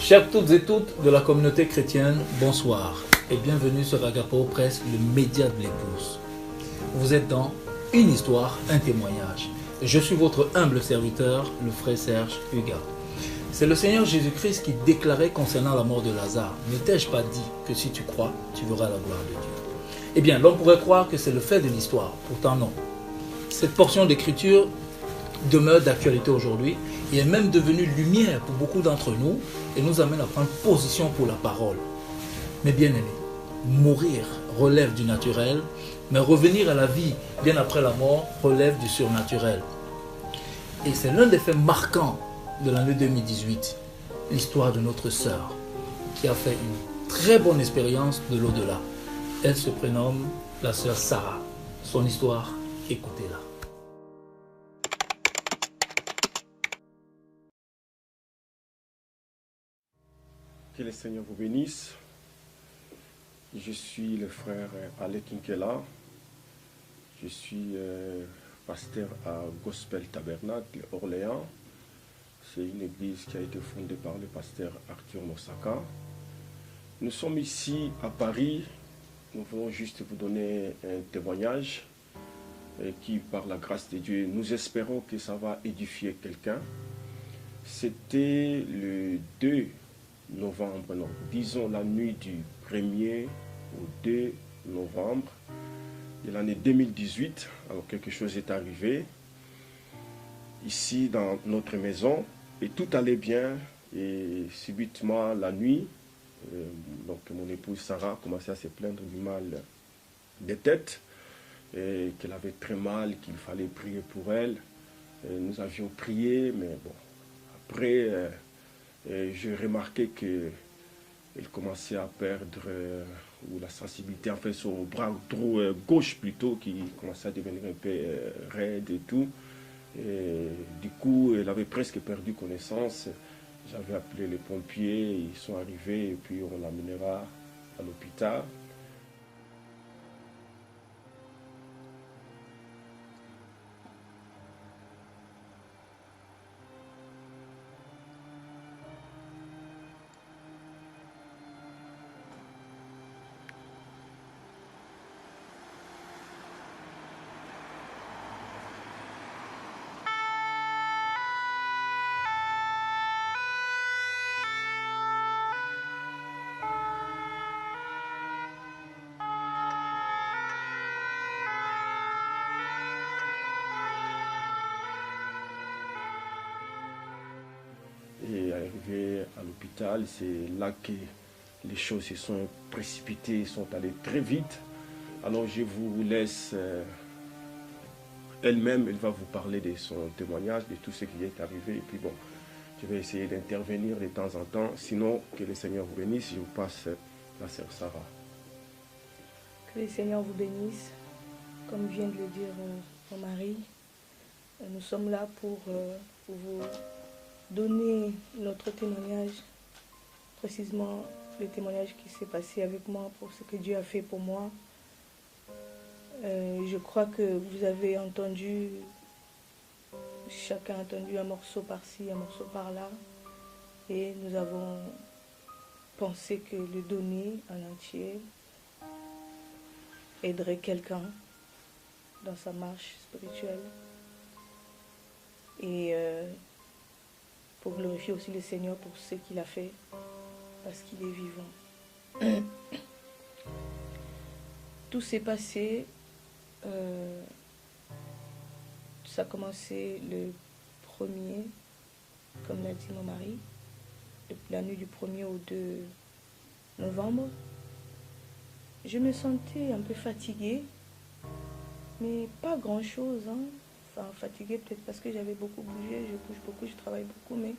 Chers toutes et toutes de la communauté chrétienne, bonsoir et bienvenue sur Agapo Presse, le média de l'épouse. Vous êtes dans Une histoire, un témoignage. Je suis votre humble serviteur, le frère Serge Huga. C'est le Seigneur Jésus-Christ qui déclarait concernant la mort de Lazare: ne t'ai-je pas dit que si tu crois, tu verras la gloire de Dieu? Eh bien, l'on pourrait croire que c'est le fait de l'histoire, pourtant non. Cette portion d'écriture demeure d'actualité aujourd'hui et est même devenue lumière pour beaucoup d'entre nous et nous amène à prendre position pour la parole. Mais bien aimé, mourir relève du naturel, mais revenir à la vie bien après la mort relève du surnaturel. Et c'est l'un des faits marquants de l'année 2018, l'histoire de notre sœur qui a fait une très bonne expérience de l'au-delà. Elle se prénomme la sœur Sarah. Son histoire, écoutez-la. Que le Seigneur vous bénisse. Je suis le frère Alec Inkela. Je suis pasteur à Gospel Tabernacle, Orléans. C'est une église qui a été fondée par le pasteur Arthur Mosaka. Nous sommes ici à Paris. Nous voulons juste vous donner un témoignage qui, par la grâce de Dieu, nous espérons que ça va édifier quelqu'un. C'était le 2 novembre, non, disons la nuit du 1er au 2 novembre de l'année 2018. Alors quelque chose est arrivé ici dans notre maison et tout allait bien et subitement la nuit, donc mon épouse Sarah commençait à se plaindre du mal de tête et qu'elle avait très mal, qu'il fallait prier pour elle. Et nous avions prié, mais bon, après j'ai remarqué qu'elle commençait à perdre ou la sensibilité, en fait son bras gauche plutôt, qui commençait à devenir un peu raide et tout. Et du coup, elle avait presque perdu connaissance. J'avais appelé les pompiers, ils sont arrivés et puis on l'amènera à l'hôpital. Et arrivé à l'hôpital, c'est là que les choses se sont précipitées, sont allées très vite. Alors je vous laisse elle-même, elle va vous parler de son témoignage, de tout ce qui est arrivé. Et puis bon, je vais essayer d'intervenir de temps en temps. Sinon, que le Seigneur vous bénisse. Je vous passe la sœur Sarah. Que le Seigneur vous bénisse. Comme vient de le dire mon mari, nous sommes là pour vous donner notre témoignage, précisément le témoignage qui s'est passé avec moi pour ce que Dieu a fait pour moi. Je crois que vous avez entendu, chacun a entendu un morceau par-ci, un morceau par-là, et nous avons pensé que le donner en entier aiderait quelqu'un dans sa marche spirituelle. Et pour glorifier aussi le Seigneur pour ce qu'il a fait, parce qu'il est vivant. Tout s'est passé, ça a commencé le 1er, comme l'a dit mon mari, la nuit du 1er au 2 novembre. Je me sentais un peu fatiguée, mais pas grand-chose, hein. Enfin, fatiguée peut-être parce que j'avais beaucoup bougé, je bouge beaucoup, je travaille beaucoup, mais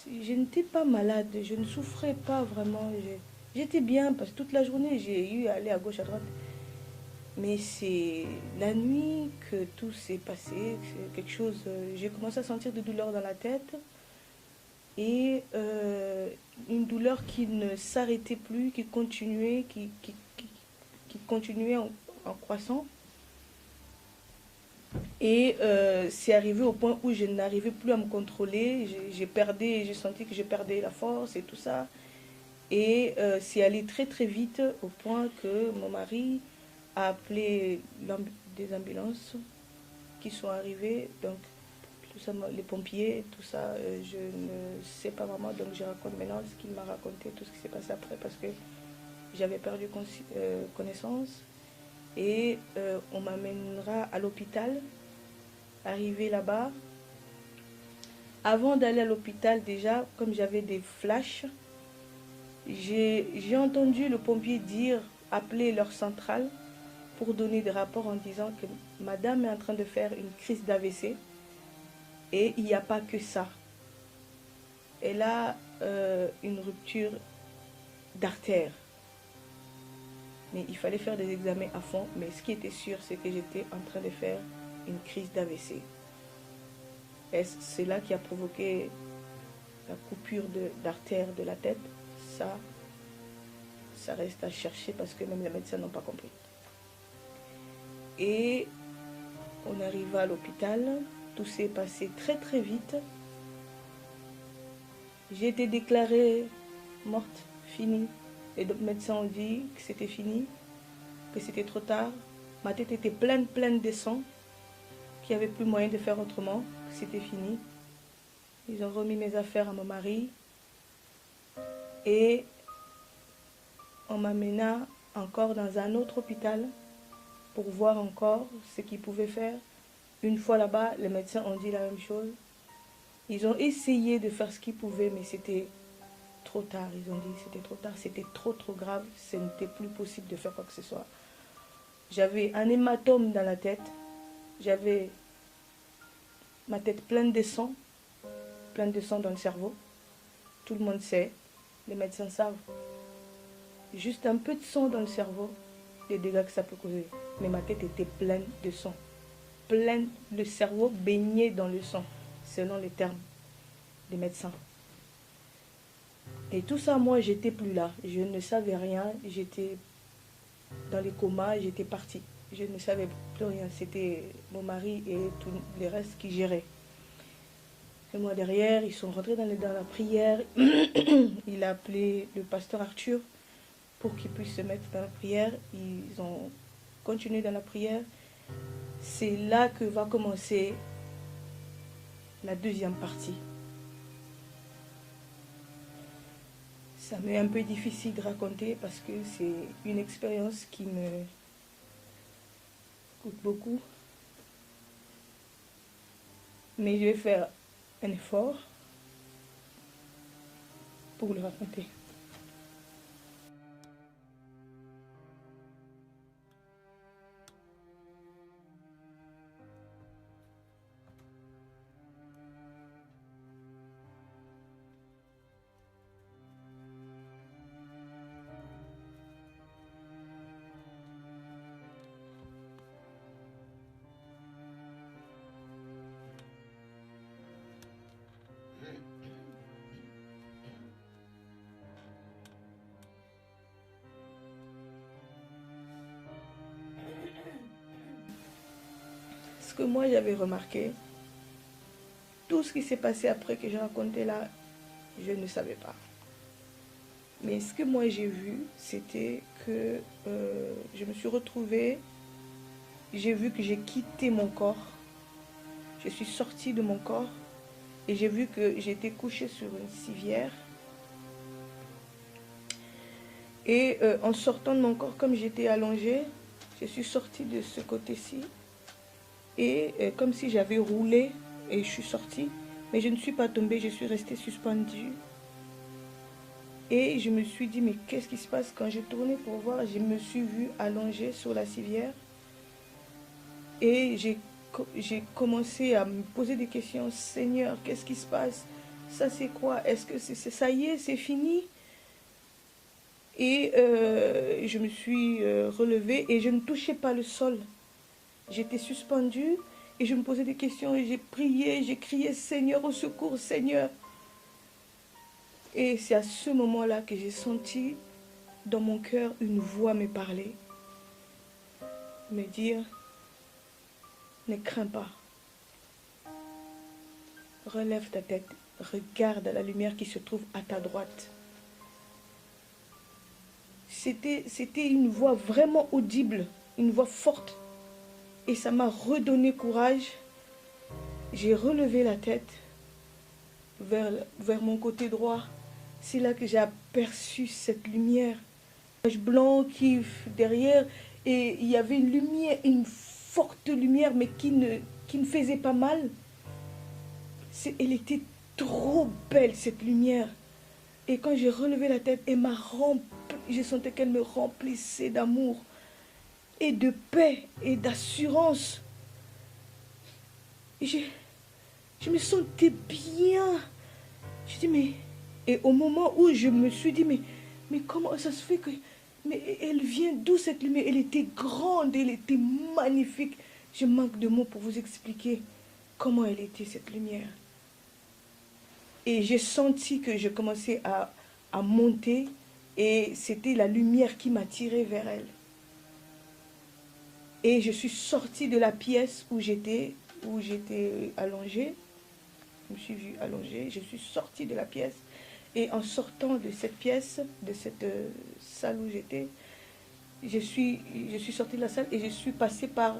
je n'étais pas malade, je ne souffrais pas vraiment. J'étais bien parce que toute la journée j'ai eu à aller à gauche, à droite. Mais c'est la nuit que tout s'est passé, c'est quelque chose, j'ai commencé à sentir des douleurs dans la tête et une douleur qui ne s'arrêtait plus, qui continuait, qui continuait en croissant. Et c'est arrivé au point où je n'arrivais plus à me contrôler. J'ai senti que je perdais la force et tout ça. Et c'est allé très très vite au point que mon mari a appelé des ambulances qui sont arrivées. Donc, tout ça, les pompiers, tout ça, je ne sais pas vraiment. Donc, je raconte maintenant ce qu'il m'a raconté, tout ce qui s'est passé après, parce que j'avais perdu connaissance. Et on m'amènera à l'hôpital. Arrivé là-bas, avant d'aller à l'hôpital, déjà, comme j'avais des flashs, j'ai entendu le pompier dire, appeler leur centrale pour donner des rapports en disant que madame est en train de faire une crise d'AVC et il n'y a pas que ça. Elle a une rupture d'artère. Mais il fallait faire des examens à fond. Mais ce qui était sûr, c'est que j'étais en train de faire une crise d'AVC. C'est là qui a provoqué la coupure d'artère de la tête. Ça reste à chercher parce que même les médecins n'ont pas compris. Et on arriva à l'hôpital. Tout s'est passé très très vite. J'ai été déclarée morte, finie. Les médecins ont dit que c'était fini, que c'était trop tard. Ma tête était pleine de sang, qu'il n'y avait plus moyen de faire autrement, que c'était fini. Ils ont remis mes affaires à mon mari et on m'amena encore dans un autre hôpital pour voir encore ce qu'ils pouvaient faire. Une fois là-bas, les médecins ont dit la même chose. Ils ont essayé de faire ce qu'ils pouvaient, mais c'était trop tard. Ils ont dit que c'était trop tard, c'était trop grave, ce n'était plus possible de faire quoi que ce soit. J'avais un hématome dans la tête, j'avais ma tête pleine de sang dans le cerveau. Tout le monde sait, les médecins savent. Juste un peu de sang dans le cerveau, les dégâts que ça peut causer. Mais ma tête était pleine de sang. Le cerveau baigné dans le sang, selon les termes des médecins. Et tout ça, moi, j'étais plus là. Je ne savais rien. J'étais dans les comas, j'étais partie. Je ne savais plus rien. C'était mon mari et tous les restes qui géraient. Et moi, derrière, ils sont rentrés dans la prière. Il a appelé le pasteur Arthur pour qu'il puisse se mettre dans la prière. Ils ont continué dans la prière. C'est là que va commencer la deuxième partie. Ça m'est un peu difficile de raconter parce que c'est une expérience qui me coûte beaucoup. Mais je vais faire un effort pour le raconter. Ce que moi j'avais remarqué, tout ce qui s'est passé après que j'ai raconté là, je ne savais pas. Mais ce que moi j'ai vu, c'était que je me suis retrouvée, j'ai vu que j'ai quitté mon corps, je suis sortie de mon corps et j'ai vu que j'étais couchée sur une civière. Et en sortant de mon corps, comme j'étais allongée, je suis sortie de ce côté-ci. Et comme si j'avais roulé et je suis sortie. Mais je ne suis pas tombée, je suis restée suspendue. Et je me suis dit, mais qu'est-ce qui se passe? Quand j'ai tourné pour voir, je me suis vue allongée sur la civière. Et j'ai commencé à me poser des questions. Seigneur, qu'est-ce qui se passe? Ça c'est quoi? Est-ce que ça y est, c'est fini? Et je me suis relevée et je ne touchais pas le sol. J'étais suspendue et je me posais des questions et j'ai prié, j'ai crié Seigneur au secours, Seigneur. Et c'est à ce moment-là que j'ai senti dans mon cœur une voix me parler, me dire Ne crains pas. Relève ta tête. Regarde la lumière qui se trouve à ta droite. C'était une voix vraiment audible, une voix forte. Et ça m'a redonné courage. J'ai relevé la tête vers mon côté droit. C'est là que j'ai aperçu cette lumière. Un nuage blanc qui derrière, et il y avait une lumière, une forte lumière, mais qui ne faisait pas mal. Elle était trop belle, cette lumière. Et quand j'ai relevé la tête, elle m'a rempli, je sentais qu'elle me remplissait d'amour et de paix et d'assurance. Je me sentais bien. Je dis, mais... Et au moment où je me suis dit, mais comment ça se fait que... Mais elle vient d'où cette lumière? Elle était grande, elle était magnifique. Je manque de mots pour vous expliquer comment elle était, cette lumière. Et j'ai senti que je commençais à monter et c'était la lumière qui m'a tiré vers elle. Et je suis sortie de la pièce où j'étais allongée. Je me suis vue allongée, je suis sortie de la pièce. Et en sortant de cette pièce, de cette salle où j'étais, je suis sortie de la salle et je suis passée par...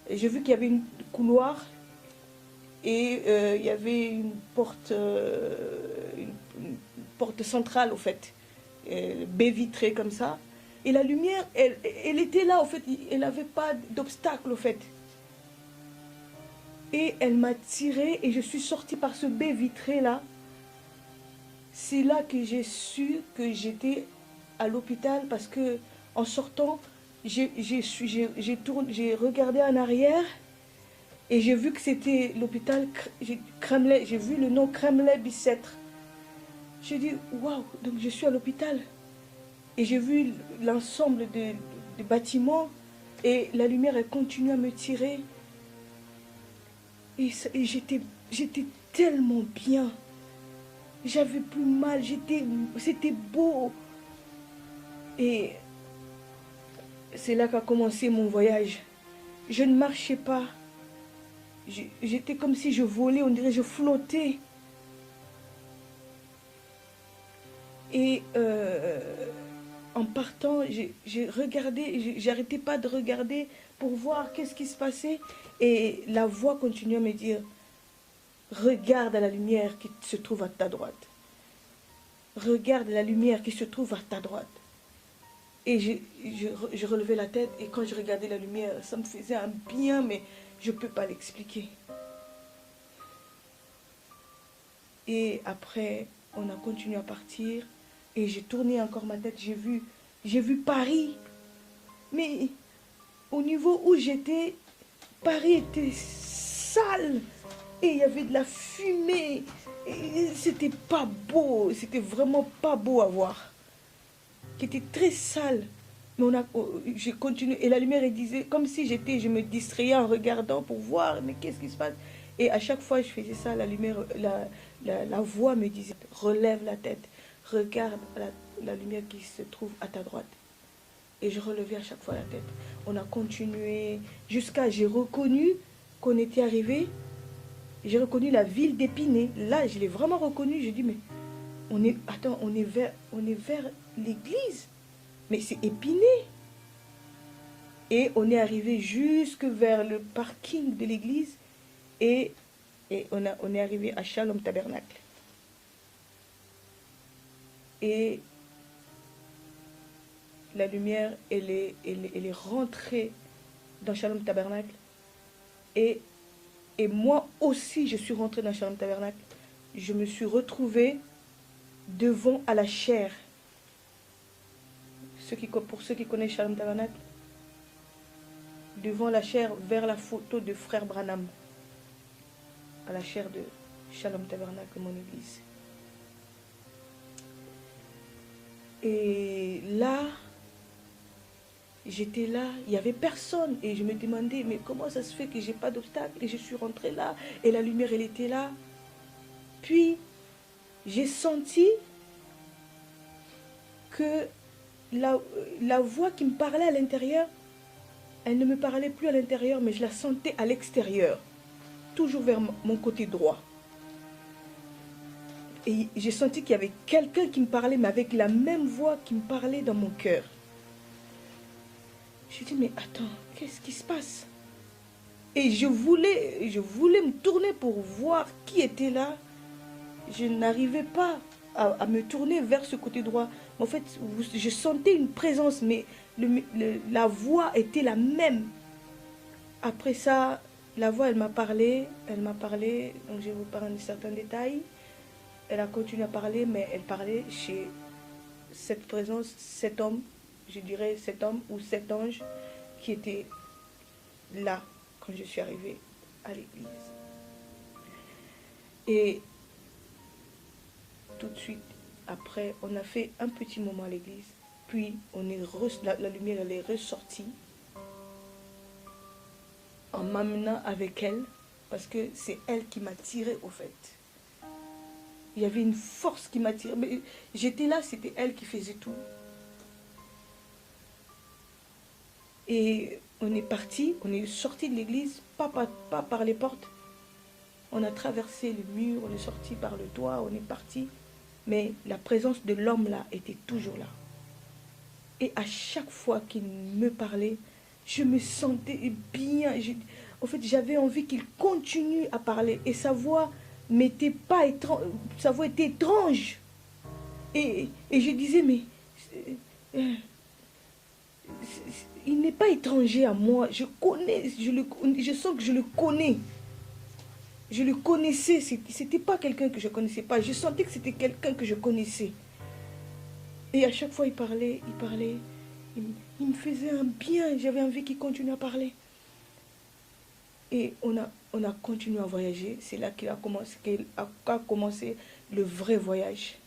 J'ai vu qu'il y avait une couloir et il y avait une porte centrale, au fait, baie vitrée comme ça. Et la lumière, elle était là, au fait, elle n'avait pas d'obstacle, au fait. Et elle m'a tirée et je suis sortie par ce baie vitré là. C'est là que j'ai su que j'étais à l'hôpital parce que en sortant, j'ai regardé en arrière et j'ai vu que c'était l'hôpital Kremlin. J'ai vu le nom Kremlin-Bicêtre. J'ai dit waouh, donc je suis à l'hôpital. Et j'ai vu l'ensemble des bâtiments et la lumière elle continue à me tirer. Et j'étais tellement bien. J'avais plus mal, c'était beau. Et c'est là qu'a commencé mon voyage. Je ne marchais pas. J'étais comme si je volais, on dirait je flottais. Et en partant, j'ai regardé, j'arrêtais pas de regarder pour voir qu'est-ce qui se passait. Et la voix continuait à me dire, regarde la lumière qui se trouve à ta droite. Regarde la lumière qui se trouve à ta droite. Et je relevais la tête et quand je regardais la lumière, ça me faisait un bien, mais je ne peux pas l'expliquer. Et après, on a continué à partir et j'ai tourné encore ma tête, j'ai vu Paris. Mais au niveau où j'étais, Paris était sale. Et il y avait de la fumée. C'était pas beau. C'était vraiment pas beau à voir. Qui était très sale. Mais j'ai continué. Et la lumière, elle disait, comme si je me distrayais en regardant pour voir, mais qu'est-ce qui se passe? Et à chaque fois, je faisais ça, la lumière, la voix me disait, relève la tête. Regarde la lumière qui se trouve à ta droite. Et je relevais à chaque fois la tête. On a continué jusqu'à, j'ai reconnu qu'on était arrivé. J'ai reconnu la ville d'Épinay. Là, je l'ai vraiment reconnu. Je dis, mais on est vers l'église. Mais c'est Épinay. Et on est arrivé jusque vers le parking de l'église. Et on est arrivé à Shalom Tabernacle. Et la lumière, elle est rentrée dans Shalom Tabernacle. Et moi aussi, je suis rentrée dans Shalom Tabernacle. Je me suis retrouvée devant à la chaire. Pour ceux qui connaissent Shalom Tabernacle, devant la chaire, vers la photo de Frère Branham. À la chaire de Shalom Tabernacle, mon église. Et là, j'étais là, il n'y avait personne. Et je me demandais, mais comment ça se fait que j'ai pas d'obstacle? Et je suis rentrée là, et la lumière, elle était là. Puis, j'ai senti que la voix qui me parlait à l'intérieur, Elle ne me parlait plus à l'intérieur, mais je la sentais à l'extérieur, toujours vers mon côté droit. Et j'ai senti qu'il y avait quelqu'un qui me parlait, mais avec la même voix qui me parlait dans mon cœur. J'ai dit, mais attends, qu'est-ce qui se passe? Et je voulais me tourner pour voir qui était là. Je n'arrivais pas à me tourner vers ce côté droit. En fait, je sentais une présence, mais la voix était la même. Après ça, la voix, elle m'a parlé, donc je vais vous parler de certains détails. Elle a continué à parler, mais elle parlait chez cette présence, cet homme, je dirais cet homme ou cet ange qui était là quand je suis arrivée à l'église. Et tout de suite, après, on a fait un petit moment à l'église, puis la lumière elle est ressortie en m'amenant avec elle, parce que c'est elle qui m'a tirée au fait. Il y avait une force qui m'a tirée. Mais j'étais là, c'était elle qui faisait tout. Et on est parti, on est sorti de l'église, pas par les portes. On a traversé le mur, on est sorti par le toit, on est parti. Mais la présence de l'homme là était toujours là. Et à chaque fois qu'il me parlait, je me sentais bien. En fait, j'avais envie qu'il continue à parler. Et sa voix n'était pas étrange. Sa voix était étrange. Et je disais, mais il n'est pas étranger à moi. Je sens que je le connais. Je le connaissais. C'était pas quelqu'un que je connaissais pas. Je sentais que c'était quelqu'un que je connaissais. Et à chaque fois, il parlait. Il me faisait un bien. J'avais envie qu'il continue à parler. Et on a continué à voyager. C'est là qu'a commencé le vrai voyage.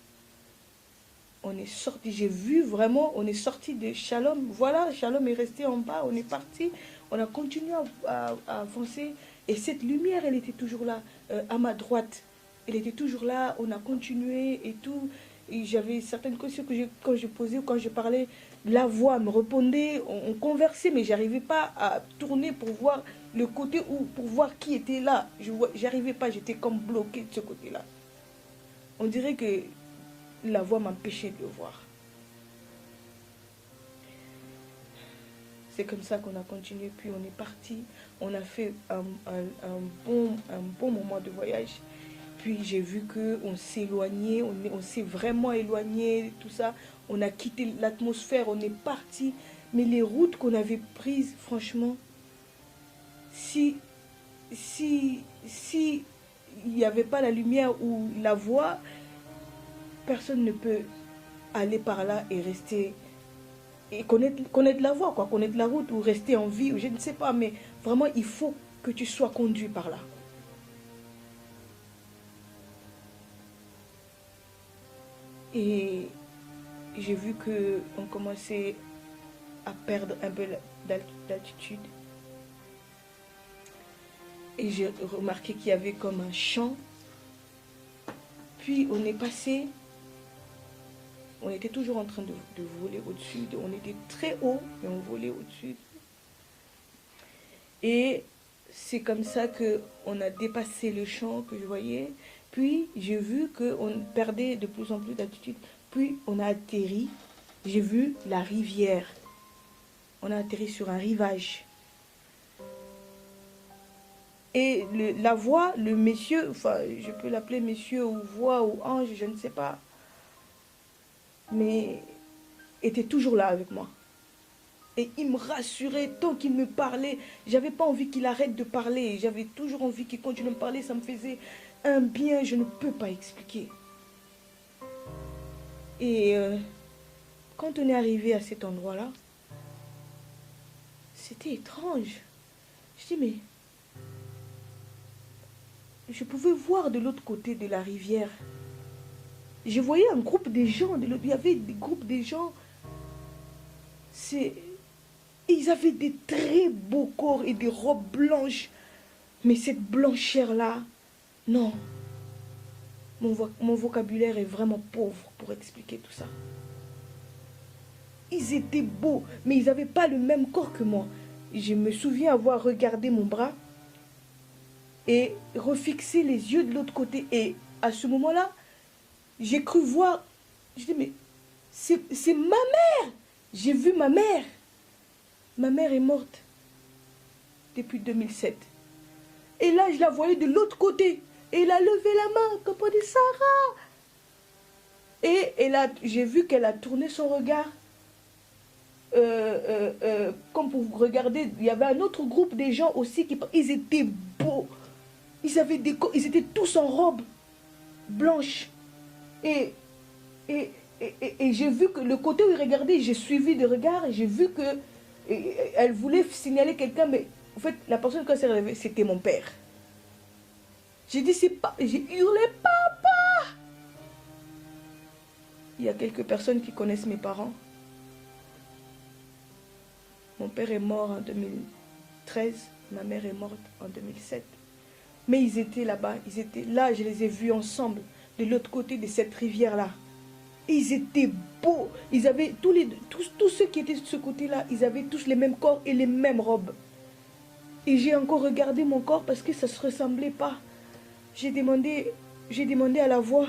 On est sorti, j'ai vu vraiment, on est sorti de Shalom. Voilà, Shalom est resté en bas, on est parti. On a continué à avancer. Et cette lumière, elle était toujours là, à ma droite. Elle était toujours là, on a continué et tout. Et j'avais certaines questions que quand je posais ou quand je parlais, la voix me répondait, on conversait, mais je n'arrivais pas à tourner pour voir le côté où, pour voir qui était là. Je n'arrivais pas, j'étais comme bloquée de ce côté-là. On dirait que la voix m'empêchait de le voir. C'est comme ça qu'on a continué, puis on est parti. On a fait un bon moment de voyage. Puis j'ai vu qu'on s'éloignait, on s'est vraiment éloigné, tout ça. On a quitté l'atmosphère, on est parti. Mais les routes qu'on avait prises, franchement, si il n'y avait pas la lumière ou la voix, personne ne peut aller par là et rester, et connaître la voie, quoi, connaître la route ou rester en vie, ou je ne sais pas, mais vraiment il faut que tu sois conduit par là. Et j'ai vu qu'on commençait à perdre un peu d'altitude. Et j'ai remarqué qu'il y avait comme un champ. Puis on est passé, on était toujours en train de voler au-dessus. On était très haut, mais on volait au-dessus. Et c'est comme ça qu'on a dépassé le champ que je voyais. Puis j'ai vu qu'on perdait de plus en plus d'altitude. Puis on a atterri. J'ai vu la rivière. On a atterri sur un rivage. Et la voix, le monsieur, enfin je peux l'appeler monsieur ou voix ou ange, je ne sais pas. Mais était toujours là avec moi. Et il me rassurait tant qu'il me parlait. J'avais pas envie qu'il arrête de parler. J'avais toujours envie qu'il continue à me parler. Ça me faisait un bien, je ne peux pas expliquer. Et quand on est arrivé à cet endroit-là, c'était étrange. Je dis, mais je pouvais voir de l'autre côté de la rivière. Je voyais un groupe de gens. Il y avait des groupes de gens. Ils avaient des très beaux corps et des robes blanches. Mais cette blancheur-là, non. Mon vocabulaire est vraiment pauvre pour expliquer tout ça. Ils étaient beaux, mais ils n'avaient pas le même corps que moi. je me souviens avoir regardé mon bras et refixé les yeux de l'autre côté. Et à ce moment-là, j'ai cru voir, je dis, mais c'est ma mère. J'ai vu ma mère. Ma mère est morte depuis 2007. Et là, je la voyais de l'autre côté. Et elle a levé la main, comme on dit, Sarah. Et j'ai vu qu'elle a tourné son regard. Comme pour vous regarder, il y avait un autre groupe des gens aussi ils étaient beaux. Ils étaient tous en robe blanche. Et j'ai vu que le côté où ils regardaient, j'ai suivi de regard et j'ai vu que elle voulait signaler quelqu'un, mais en fait, la personne quand elle s'est réveillée, c'était mon père. J'ai dit, c'est pas... J'ai hurlé, papa! Il y a quelques personnes qui connaissent mes parents. Mon père est mort en 2013, ma mère est morte en 2007. Mais ils étaient là-bas, ils étaient là, je les ai vus ensemble, de l'autre côté de cette rivière-là. Ils étaient beaux, ils avaient tous ceux qui étaient de ce côté-là, ils avaient tous les mêmes corps et les mêmes robes. Et j'ai encore regardé mon corps parce que ça ne se ressemblait pas. J'ai demandé à la voix,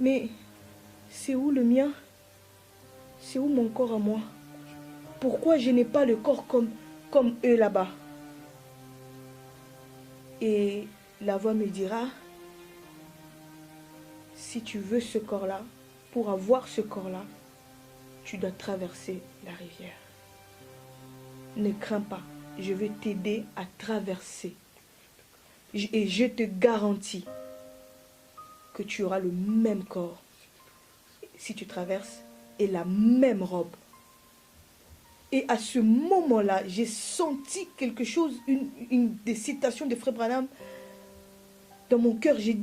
mais c'est où le mien? C'est où mon corps à moi? Pourquoi je n'ai pas le corps comme eux là-bas? Et la voix me dira, si tu veux ce corps-là, pour avoir ce corps-là, tu dois traverser la rivière. Ne crains pas, je vais t'aider à traverser. Et je te garantis que tu auras le même corps si tu traverses et la même robe. Et à ce moment-là, j'ai senti quelque chose, une des citations de Frère Branham. Dans mon cœur, j'ai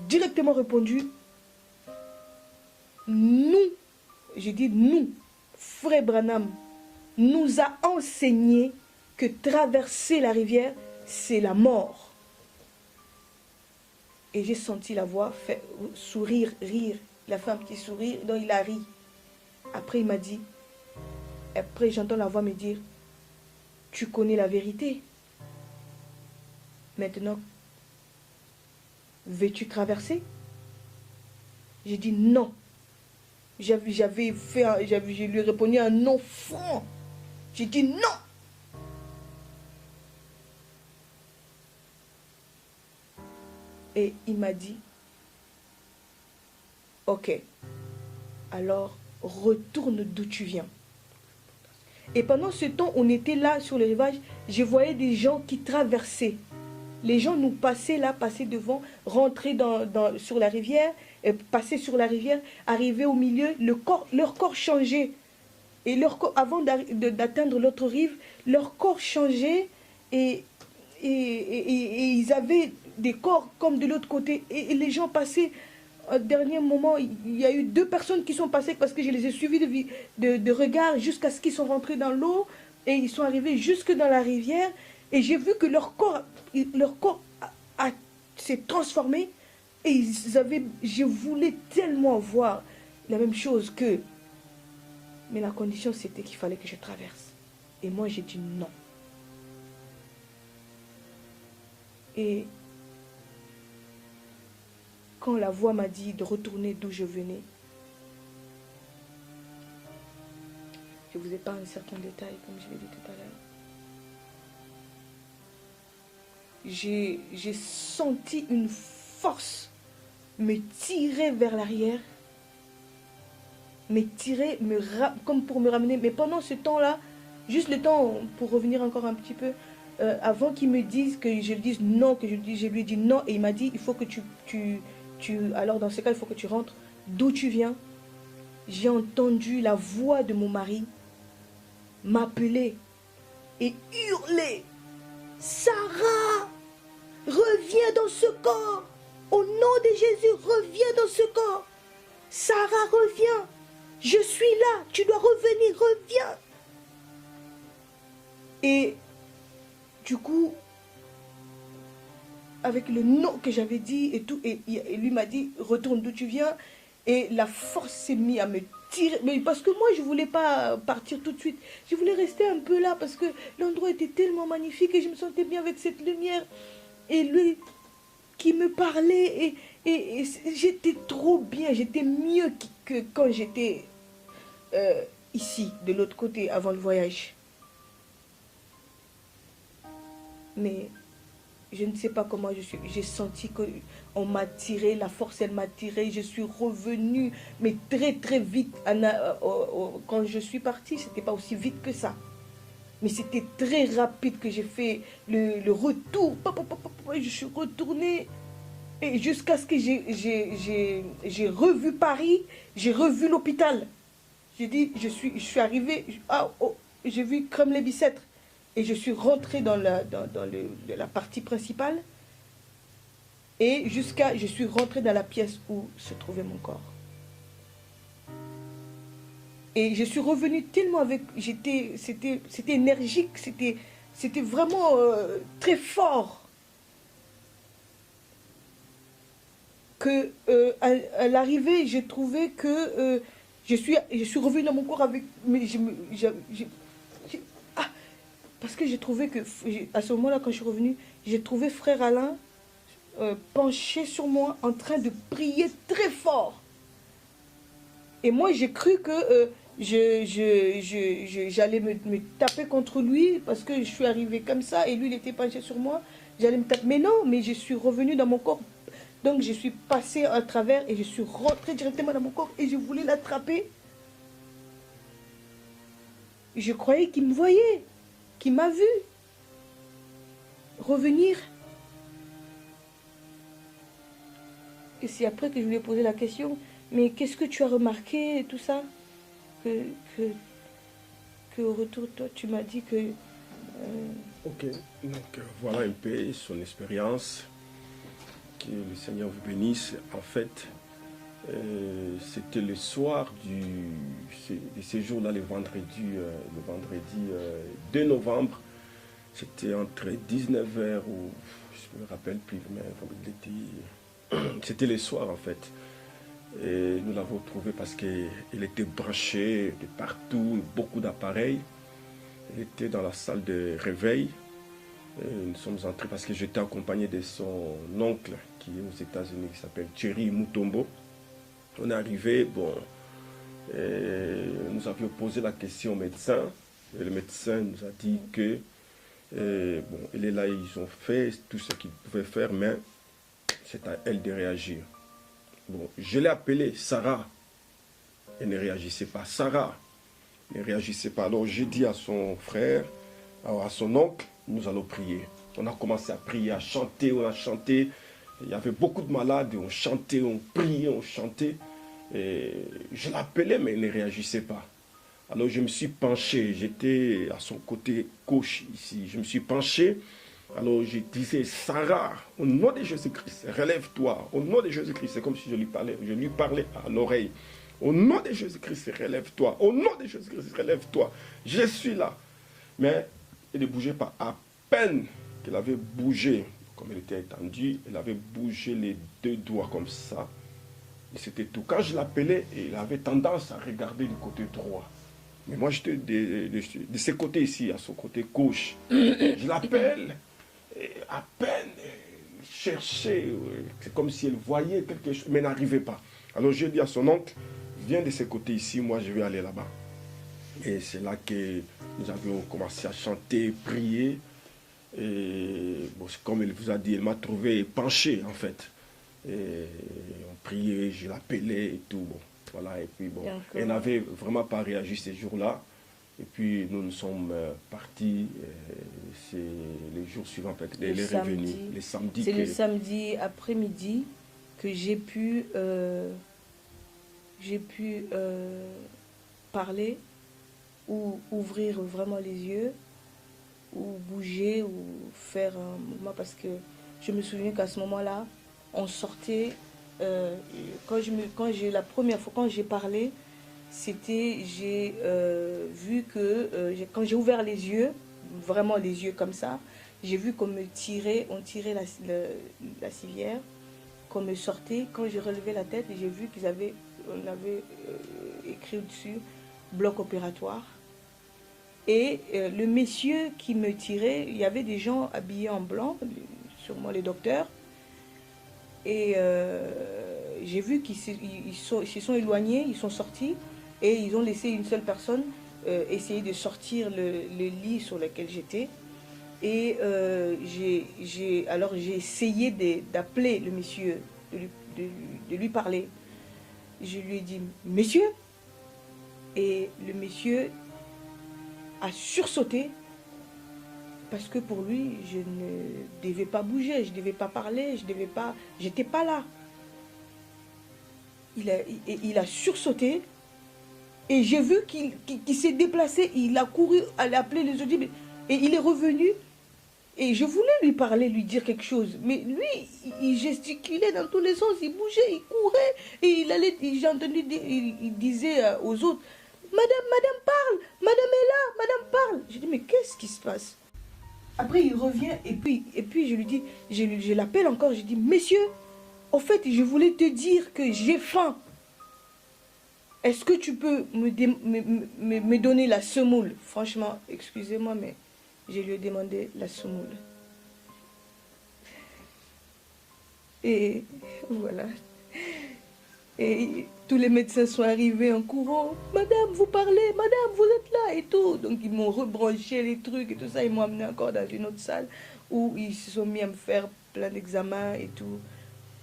directement répondu, nous, j'ai dit nous, Frère Branham, nous a enseigné que traverser la rivière, c'est la mort. Et j'ai senti la voix faire sourire, rire. Il a fait un petit sourire, donc il a ri. Après, il m'a dit, après j'entends la voix me dire, tu connais la vérité. Maintenant, veux-tu traverser? J'ai dit non. Je lui ai répondu un non franc. J'ai dit non. Et il m'a dit, ok, alors retourne d'où tu viens. Et pendant ce temps, on était là sur le rivage, je voyais des gens qui traversaient. Les gens nous passaient là, passaient devant, rentraient sur la rivière, passaient sur la rivière, arrivaient au milieu, leur corps changeait. Et leur corps, avant d'atteindre l'autre rive, leur corps changeait et ils avaient des corps comme de l'autre côté. Et les gens passaient, au dernier moment, il y a eu 2 personnes qui sont passées parce que je les ai suivis de regard jusqu'à ce qu'ils sont rentrés dans l'eau et ils sont arrivés jusque dans la rivière. Et j'ai vu que leur corps s'est transformé et je voulais tellement voir la même chose qu'eux. Mais la condition, c'était qu'il fallait que je traverse. Et moi, j'ai dit non. Et quand la voix m'a dit de retourner d'où je venais, je vous épargne certains détails, comme je l'ai dit tout à l'heure. J'ai senti une force me tirer vers l'arrière, comme pour me ramener. Mais pendant ce temps-là, juste le temps, pour revenir encore un petit peu, avant qu'il me dise, que je lui dise non, je lui ai dit non, et il m'a dit, il faut que alors dans ce cas, il faut que tu rentres d'où tu viens. J'ai entendu la voix de mon mari m'appeler et hurler, Sarah, reviens dans ce corps, au nom de Jésus, reviens dans ce corps. Sarah, reviens, je suis là, tu dois revenir, reviens. Et du coup, avec le non que j'avais dit et tout, et lui m'a dit, retourne d'où tu viens. Et la force s'est mise à me tiré. Mais parce que moi, je ne voulais pas partir tout de suite. Je voulais rester un peu là parce que l'endroit était tellement magnifique et je me sentais bien avec cette lumière. Et lui qui me parlait et j'étais trop bien. J'étais mieux que quand j'étais ici, de l'autre côté, avant le voyage. Mais je ne sais pas comment j'ai senti qu'on m'a tiré, la force elle m'a tiré, je suis revenue, mais très très vite. Quand je suis partie, c'était pas aussi vite que ça. Mais c'était très rapide que j'ai fait le retour. Je suis retournée. Et jusqu'à ce que j'ai revu Paris, j'ai revu l'hôpital. J'ai dit, je suis arrivée, j'ai vu Kremlin-Bicêtre. Et je suis rentrée dans la partie principale. Et je suis rentrée dans la pièce où se trouvait mon corps. Et je suis revenue tellement avec... C'était énergique, c'était vraiment très fort. Que à l'arrivée, j'ai trouvé que je suis revenue dans mon corps avec... Mais parce que j'ai trouvé que, à ce moment-là, quand je suis revenue, j'ai trouvé Frère Alain penché sur moi, en train de prier très fort. Et moi, j'ai cru que j'allais me taper contre lui, parce que je suis arrivée comme ça, et lui, il était penché sur moi. J'allais me taper. Mais non, mais je suis revenue dans mon corps. Donc, je suis passée à travers, et je suis rentrée directement dans mon corps, et je voulais l'attraper. Je croyais qu'il me voyait, qu'il m'a vu revenir. Et c'est après que je lui ai posé la question, mais qu'est-ce que tu as remarqué et tout ça, que au retour, toi, tu m'as dit que... Ok, donc voilà un peu son expérience. Que le Seigneur vous bénisse. En fait, c'était le soir de ce jour-là, le vendredi 2 novembre. C'était entre 19h ou je ne me rappelle plus, mais c'était le soir en fait. Et nous l'avons trouvé parce qu'il était branché de partout, beaucoup d'appareils. Il était dans la salle de réveil. Et nous sommes entrés parce que j'étais accompagné de son oncle qui est aux États-Unis, qui s'appelle Thierry Mutombo. On est arrivé, bon, nous avions posé la question au médecin. Et le médecin nous a dit que, bon, il est là, ils ont fait tout ce qu'ils pouvaient faire, mais c'est à elle de réagir. Bon, je l'ai appelée Sarah. Elle ne réagissait pas. Sarah ne réagissait pas. Alors j'ai dit à son frère, à son oncle, nous allons prier. On a commencé à prier, à chanter, on a chanté. Il y avait beaucoup de malades, on chantait, on priait, on chantait. Et je l'appelais, mais elle ne réagissait pas. Alors je me suis penché, j'étais à son côté gauche ici. Je me suis penché. Alors je disais, Sarah, au nom de Jésus-Christ, relève-toi. Au nom de Jésus-Christ, c'est comme si je lui parlais à l'oreille. Au nom de Jésus-Christ, relève-toi. Au nom de Jésus-Christ, relève-toi. Je suis là. Mais elle ne bougeait pas. À peine qu'elle avait bougé, comme elle était étendue, elle avait bougé les deux doigts comme ça. Et c'était tout. Quand je l'appelais, elle avait tendance à regarder du côté droit. Mais moi, j'étais de ce côté ici, à son côté gauche. Je l'appelle. Et à peine cherchait, c'est comme si elle voyait quelque chose, mais n'arrivait pas. Alors j'ai dit à son oncle, viens de ce côté ici, moi je vais aller là-bas. Et c'est là que nous avions commencé à chanter, prier. Et bon, comme elle vous a dit, elle m'a trouvé penché en fait. Et on priait, je l'appelais et tout. Bon, voilà, et puis bon, elle n'avait vraiment pas réagi ces jours-là. Et puis nous sommes partis, c'est les jours suivants, elle est revenue, les samedis. C'est le samedi après-midi que j'ai pu parler ou ouvrir vraiment les yeux ou bouger ou faire un mouvement, parce que je me souviens qu'à ce moment-là, on sortait, la première fois quand j'ai parlé, c'était, j'ai vu que quand j'ai ouvert les yeux, vraiment les yeux comme ça, j'ai vu qu'on me tirait, on tirait la civière, qu'on me sortait. Quand j'ai relevé la tête, j'ai vu qu'ils avaient on avait écrit au-dessus bloc opératoire. Et le monsieur qui me tirait, il y avait des gens habillés en blanc, sûrement les docteurs. Et j'ai vu qu'ils se sont éloignés, ils sont sortis et ils ont laissé une seule personne essayer de sortir le lit sur lequel j'étais. Et alors j'ai essayé d'appeler le monsieur, de lui parler. Je lui ai dit « Monsieur ?» Et le monsieur a sursauté parce que pour lui, je ne devais pas bouger, je ne devais pas parler, j'étais pas là. Il a sursauté et j'ai vu qu'il s'est déplacé, il a couru, aller appeler les autres et il est revenu. Et je voulais lui parler, lui dire quelque chose. Mais lui, il gesticulait dans tous les sens, il bougeait, il courait. Et j'ai entendu, il disait aux autres, « Madame parle, madame est là, madame parle. » J'ai dit, mais qu'est-ce qui se passe? Après, il revient et puis je lui dis, je l'appelle encore, je dis, « Messieurs, au fait, je voulais te dire que j'ai faim. Est-ce que tu peux me donner la semoule? » Franchement, excusez-moi, mais je lui ai demandé la semoule. Et voilà. Et tous les médecins sont arrivés en courant. « Madame, vous parlez, madame, vous êtes là » et tout. Donc ils m'ont rebranché les trucs et tout ça. Ils m'ont amené encore dans une autre salle où ils se sont mis à me faire plein d'examens et tout.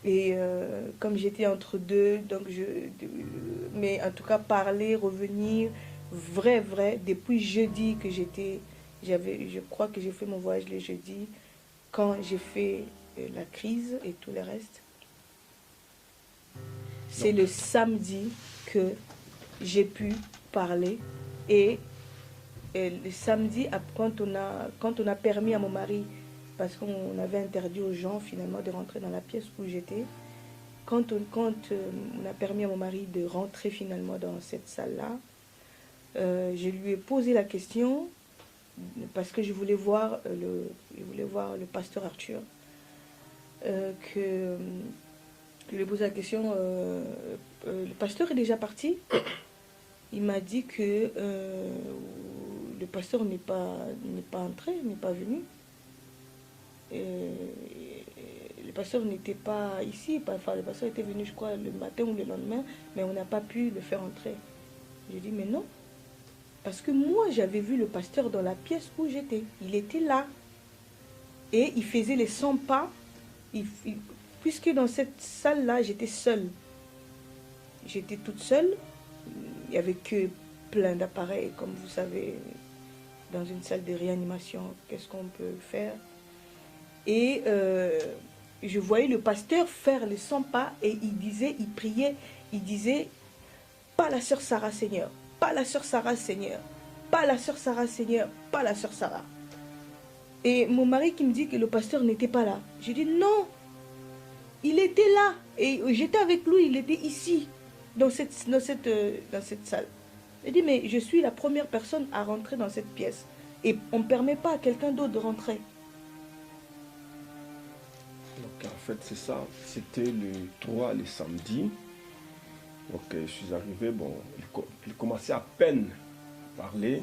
Et comme j'étais entre deux, donc mais en tout cas parler, revenir, vrai, depuis jeudi que je crois que j'ai fait mon voyage le jeudi, quand j'ai fait la crise et tout le reste. C'est le samedi que j'ai pu parler et le samedi, quand on a permis à mon mari, parce qu'on avait interdit aux gens finalement de rentrer dans la pièce où j'étais, quand on a permis à mon mari de rentrer finalement dans cette salle-là, je lui ai posé la question parce que je voulais voir le pasteur Arthur, je lui ai posé la question, le pasteur est déjà parti. Il m'a dit que le pasteur n'est pas entré, n'est pas venu. Le pasteur n'était pas ici, enfin le pasteur était venu je crois le matin ou le lendemain, mais on n'a pas pu le faire entrer. J'ai dit mais non, parce que moi j'avais vu le pasteur dans la pièce où j'étais, il était là et il faisait les 100 pas, puisque dans cette salle-là j'étais seule, j'étais toute seule, il n'y avait que plein d'appareils, comme vous savez, dans une salle de réanimation, qu'est-ce qu'on peut faire? Et je voyais le pasteur faire les 100 pas et il priait, il disait, pas la sœur Sarah Seigneur, pas la sœur Sarah Seigneur, pas la sœur Sarah Seigneur, pas la sœur Sarah. Et mon mari qui me dit que le pasteur n'était pas là. J'ai dit non, il était là et j'étais avec lui, il était ici, dans cette salle. J'ai dit mais je suis la première personne à rentrer dans cette pièce et on ne permet pas à quelqu'un d'autre de rentrer. Donc en fait c'est ça, c'était le 3, le samedi. Donc je suis arrivé, bon, il commençait à peine à parler.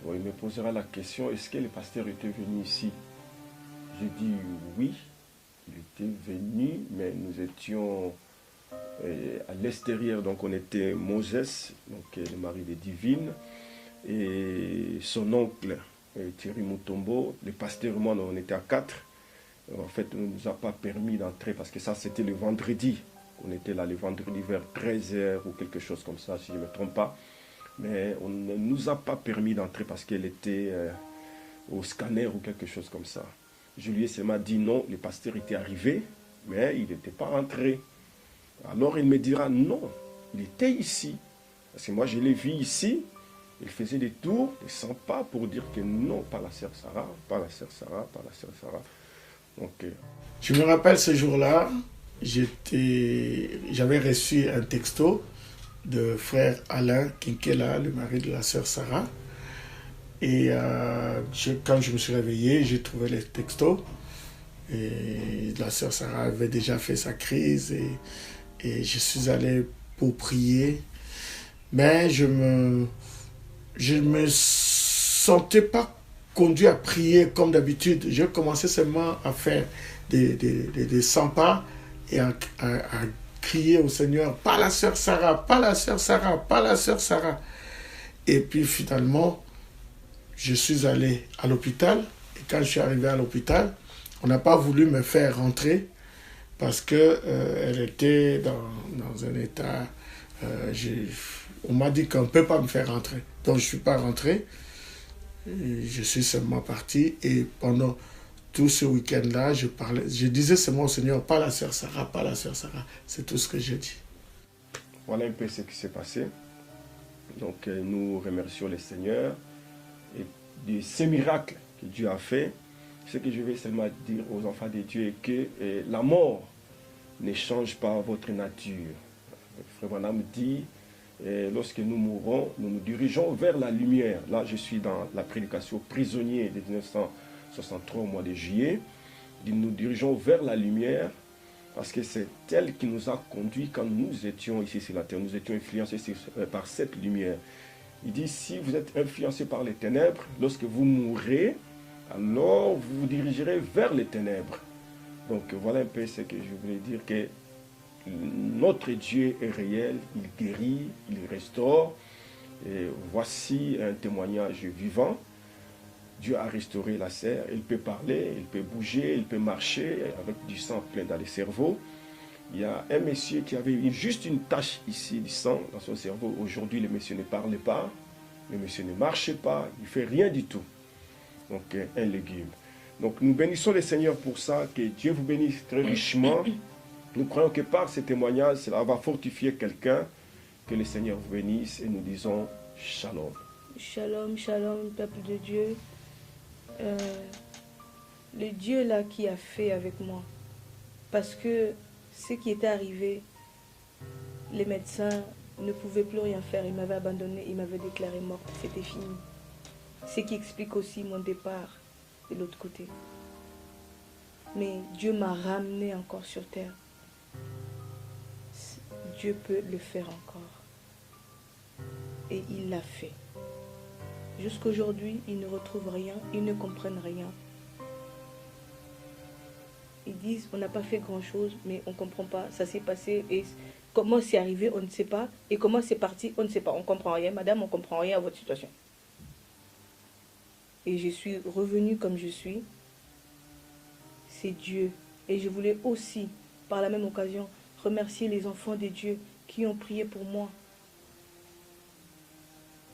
Bon, il me posera la question, est-ce que le pasteur était venu ici? J'ai dit oui, il était venu, mais nous étions à l'extérieur, donc on était Moses, donc le mari de Divine, et son oncle Thierry Mutombo, le pasteur et moi, on était à 4. En fait, on ne nous a pas permis d'entrer parce que ça, c'était le vendredi. On était là le vendredi vers 13h ou quelque chose comme ça, si je ne me trompe pas. Mais on ne nous a pas permis d'entrer parce qu'elle était au scanner ou quelque chose comme ça. Julius m'a dit non, le pasteur était arrivé, mais il n'était pas entré. Alors il me dira non, il était ici. Parce que moi, je l'ai vu ici. Il faisait des tours, des 100 pas pour dire que non, pas la sœur Sarah, pas la sœur Sarah, pas la sœur Sarah. Donc, je me rappelle ce jour-là, j'avais reçu un texto de frère Alain Kinkela, le mari de la sœur Sarah. Et quand je me suis réveillé, j'ai trouvé les textos. Et la sœur Sarah avait déjà fait sa crise et je suis allé pour prier, mais je me sentais pas conduit à prier comme d'habitude. Je commençais seulement à faire des 100 pas et à crier au Seigneur, pas la sœur Sarah, pas la sœur Sarah, pas la sœur Sarah. Et puis finalement, je suis allé à l'hôpital. Et quand je suis arrivé à l'hôpital, on n'a pas voulu me faire rentrer parce qu'elle était dans un état... on m'a dit qu'on ne peut pas me faire rentrer. Donc je ne suis pas rentré. Et je suis seulement parti. Et pendant tout ce week-end-là, je disais seulement au Seigneur, pas la sœur Sarah, pas la sœur Sarah. C'est tout ce que j'ai dit. Voilà un peu ce qui s'est passé. Donc nous remercions le Seigneur et de ces miracles que Dieu a fait. Ce que je vais seulement dire aux enfants de Dieu est que la mort ne change pas votre nature. Frère Branham dit, lorsque nous mourrons, nous nous dirigeons vers la lumière. Là, je suis dans la prédication prisonnier de 1963 au mois de juillet. Nous nous dirigeons vers la lumière parce que c'est elle qui nous a conduits quand nous étions ici sur la terre. Nous étions influencés par cette lumière. Il dit, si vous êtes influencé par les ténèbres, lorsque vous mourrez, alors vous vous dirigerez vers les ténèbres. Donc voilà un peu ce que je voulais dire, que notre Dieu est réel, il guérit, il restaure. Et voici un témoignage vivant. Dieu a restauré la sœur, il peut parler, il peut bouger, il peut marcher avec du sang plein dans le cerveau. Il y a un monsieur qui avait juste une tache ici du sang dans son cerveau. Aujourd'hui, le monsieur ne parlait pas, le monsieur ne marchait pas, il ne fait rien du tout. Donc, un légume. Donc, nous bénissons le Seigneur pour ça, que Dieu vous bénisse très richement. Nous croyons que par ces témoignages, cela va fortifier quelqu'un. Que le Seigneur vous bénisse et nous disons Shalom. Shalom, shalom, peuple de Dieu. Le Dieu là qui a fait avec moi, parce que ce qui était arrivé, les médecins ne pouvaient plus rien faire, ils m'avaient abandonné, ils m'avaient déclaré morte, c'était fini. Ce qui explique aussi mon départ de l'autre côté. Mais Dieu m'a ramené encore sur terre. Dieu peut le faire encore. Et il l'a fait. Jusqu'aujourd'hui, ils ne retrouvent rien, ils ne comprennent rien. Ils disent, on n'a pas fait grand-chose, mais on ne comprend pas, ça s'est passé, et comment c'est arrivé, on ne sait pas, et comment c'est parti, on ne sait pas, on ne comprend rien. Madame, on ne comprend rien à votre situation. Et je suis revenue comme je suis. C'est Dieu. Et je voulais aussi, par la même occasion, remercier les enfants de Dieu qui ont prié pour moi.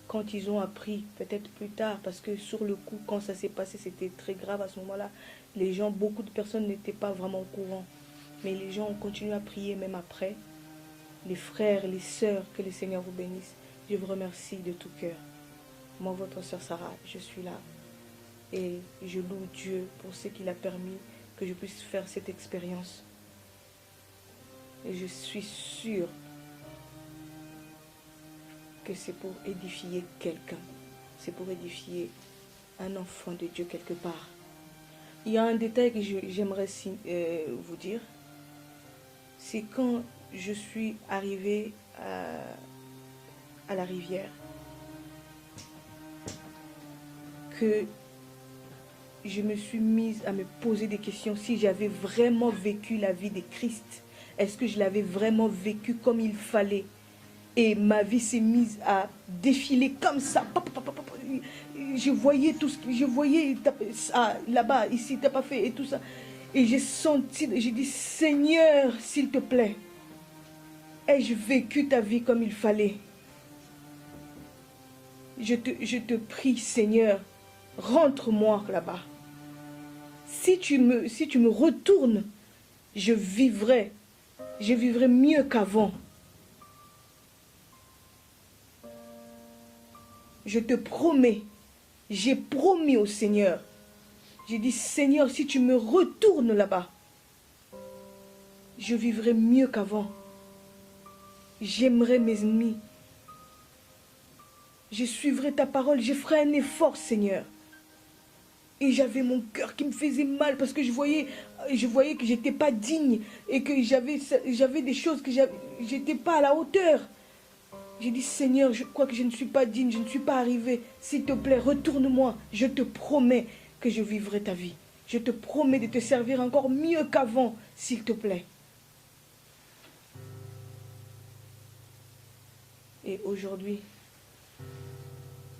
Quand ils ont appris, peut-être plus tard, parce que sur le coup, quand ça s'est passé, c'était très grave à ce moment-là. Les gens, beaucoup de personnes n'étaient pas vraiment au courant. Mais les gens ont continué à prier même après. Les frères, les sœurs, que le Seigneur vous bénisse. Je vous remercie de tout cœur. Moi, votre sœur Sarah, je suis là. Et je loue Dieu pour ce qu'il a permis que je puisse faire cette expérience. Et je suis sûre que c'est pour édifier quelqu'un. C'est pour édifier un enfant de Dieu quelque part. Il y a un détail que j'aimerais vous dire. C'est quand je suis arrivée à la rivière que je me suis mise à me poser des questions. Si j'avais vraiment vécu la vie de Christ, est-ce que je l'avais vraiment vécu comme il fallait? Et ma vie s'est mise à défiler comme ça. Je voyais tout ce que je voyais là-bas, ici, t'as pas fait et tout ça. Et j'ai senti, j'ai dit, Seigneur, s'il te plaît, ai-je vécu ta vie comme il fallait? Je te prie, Seigneur, rentre-moi là-bas. Si tu me retournes, je vivrai mieux qu'avant. Je te promets, j'ai promis au Seigneur. J'ai dit, Seigneur, si tu me retournes là-bas, je vivrai mieux qu'avant. J'aimerai mes ennemis. Je suivrai ta parole, je ferai un effort, Seigneur. Et j'avais mon cœur qui me faisait mal parce que je voyais que j'étais pas digne et que j'avais des choses que j'étais pas à la hauteur. J'ai dit, Seigneur, je crois que je ne suis pas digne, je ne suis pas arrivée. S'il te plaît, retourne-moi. Je te promets que je vivrai ta vie. Je te promets de te servir encore mieux qu'avant, s'il te plaît. Et aujourd'hui,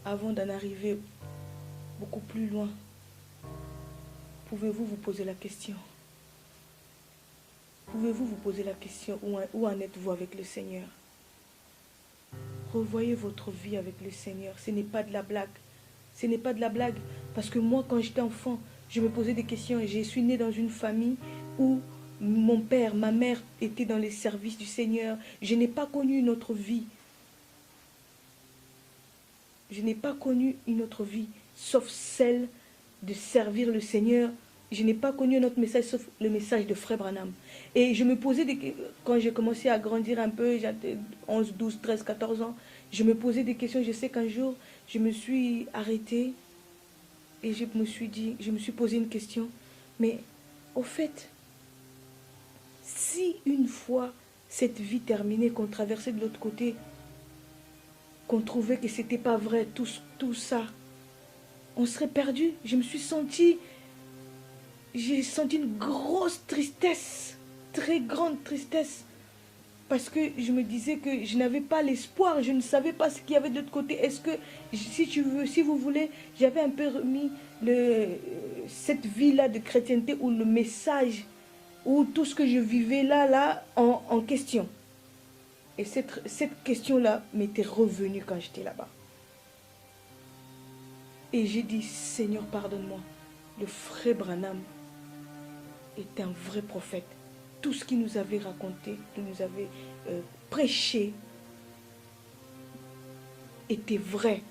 avant d'en arriver beaucoup plus loin, pouvez-vous vous poser la question? Pouvez-vous vous poser la question, où en êtes-vous avec le Seigneur? Revoyez votre vie avec le Seigneur. Ce n'est pas de la blague. Ce n'est pas de la blague. Parce que moi, quand j'étais enfant, je me posais des questions. Je suis née dans une famille où mon père, ma mère étaient dans les services du Seigneur. Je n'ai pas connu une autre vie. Je n'ai pas connu une autre vie, sauf celle de servir le Seigneur. Je n'ai pas connu un autre message, sauf le message de Frère Branham. Et je me posais quand j'ai commencé à grandir un peu, j'avais 11, 12, 13, 14 ans, je me posais des questions. Je sais qu'un jour, je me suis arrêtée et je me suis posé une question. Mais au fait, si une fois cette vie terminée, qu'on traversait de l'autre côté, qu'on trouvait que ce n'était pas vrai, tout ça, on serait perdu. J'ai senti une grosse tristesse, très grande tristesse, parce que je me disais que je n'avais pas l'espoir, je ne savais pas ce qu'il y avait de l'autre côté. Est-ce que, si vous voulez, j'avais un peu remis cette vie-là de chrétienté, ou le message, ou tout ce que je vivais là en question. Et cette question-là m'était revenue quand j'étais là-bas. Et j'ai dit, Seigneur, pardonne-moi. Le frère Branham est un vrai prophète. Tout ce qu'il nous avait raconté, qu'il nous avait prêché, était vrai.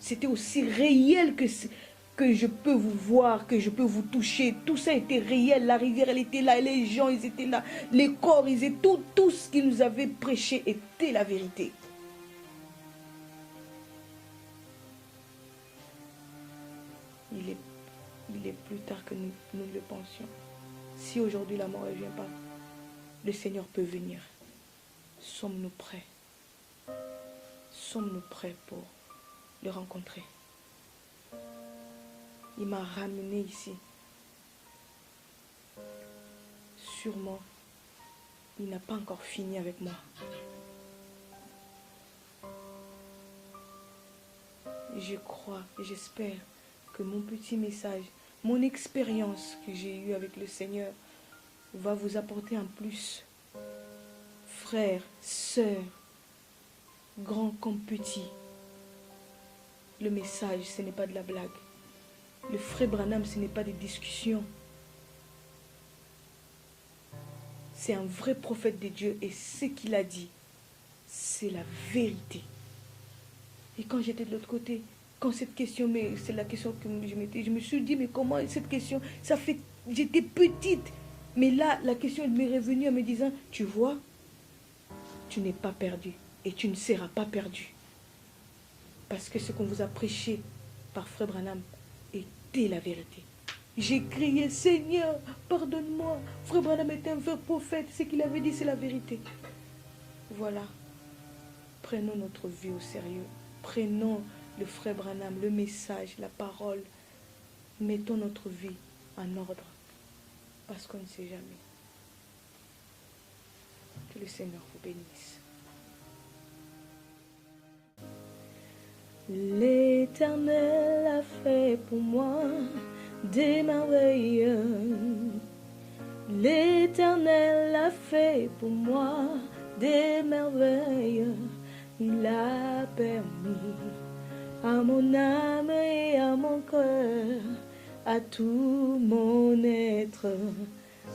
C'était aussi réel que je peux vous voir, que je peux vous toucher. Tout ça était réel. La rivière, elle était là, les gens, ils étaient là, les corps, ils étaient tout ce qu'il nous avait prêché était la vérité. Il est plus tard que nous le pensions. Si aujourd'hui la mort ne vient pas, le Seigneur peut venir. Sommes-nous prêts? Sommes-nous prêts pour le rencontrer? Il m'a ramené ici. Sûrement, il n'a pas encore fini avec moi. Je crois et j'espère que mon petit message, mon expérience que j'ai eue avec le Seigneur va vous apporter un plus. Frères, sœurs, grands comme petits, le message, ce n'est pas de la blague. Le frère Branham, ce n'est pas des discussions. C'est un vrai prophète de Dieu et ce qu'il a dit, c'est la vérité. Et quand j'étais de l'autre côté, quand cette question, mais c'est la question que je me suis dit, mais comment cette question, ça fait, j'étais petite. Mais là, la question elle m'est revenue en me disant, tu vois, tu n'es pas perdu et tu ne seras pas perdu. Parce que ce qu'on vous a prêché par frère Branham était la vérité. J'ai crié, Seigneur, pardonne-moi. Frère Branham était un vrai prophète. Ce qu'il avait dit, c'est la vérité. Voilà. Prenons notre vie au sérieux. Prenons le frère Branham, le message, la parole. Mettons notre vie en ordre. Parce qu'on ne sait jamais. Que le Seigneur vous bénisse. L'Éternel a fait pour moi des merveilles. L'Éternel a fait pour moi des merveilles. Il a permis à mon âme et à mon cœur, à tout mon être,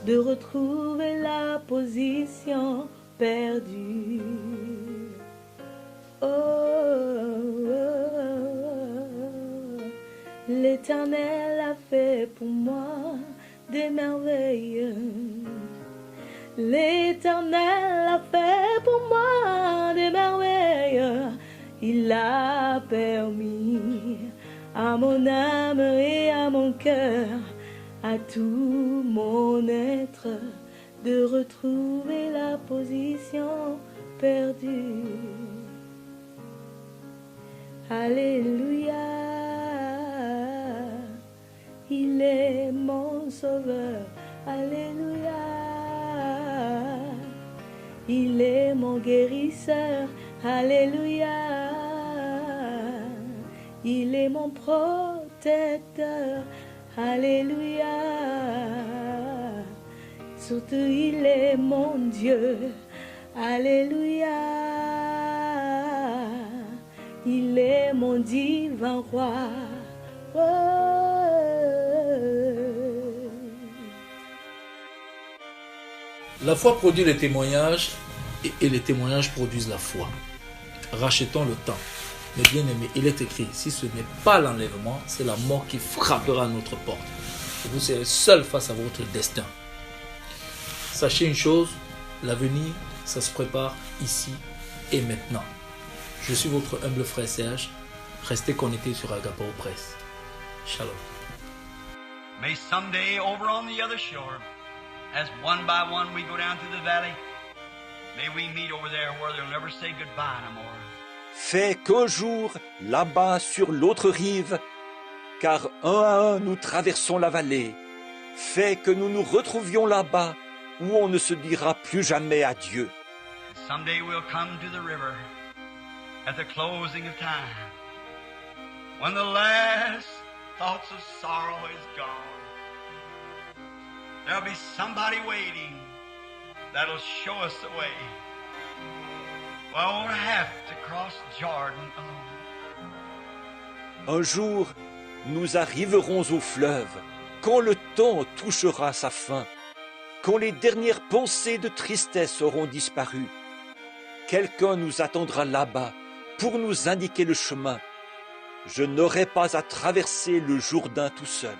de retrouver la position perdue. Oh, oh, oh. L'Éternel a fait pour moi des merveilles. L'Éternel a fait pour moi des merveilles. Il a permis à mon âme et à mon cœur, à tout mon être, de retrouver la position perdue. Alléluia, il est mon sauveur. Alléluia, il est mon guérisseur. Alléluia, il est mon protecteur. Alléluia, surtout il est mon Dieu. Alléluia, il est mon divin roi. La foi produit les témoignages et les témoignages produisent la foi. Rachetons le temps. Mais bien aimé, il est écrit, si ce n'est pas l'enlèvement, c'est la mort qui frappera à notre porte. Et vous serez seul face à votre destin. Sachez une chose, l'avenir, ça se prépare ici et maintenant. Je suis votre humble frère Serge. Restez connectés sur Agapao Press. Shalom. May someday over on the other shore, as one by one we go down through the valley, may we meet over there where they'll never say goodbye no more. Fais qu'un jour, là-bas sur l'autre rive, car un à un nous traversons la vallée, fais que nous nous retrouvions là-bas où on ne se dira plus jamais adieu. Someday we'll come to the river at the closing of time, when the last thoughts of sorrow is gone. There'll be somebody waiting that'll show us the way. Well, I won't have to cross Jordan alone. Un jour, nous arriverons au fleuve, quand le temps touchera sa fin, quand les dernières pensées de tristesse auront disparu. Quelqu'un nous attendra là-bas pour nous indiquer le chemin. Je n'aurai pas à traverser le Jourdain tout seul.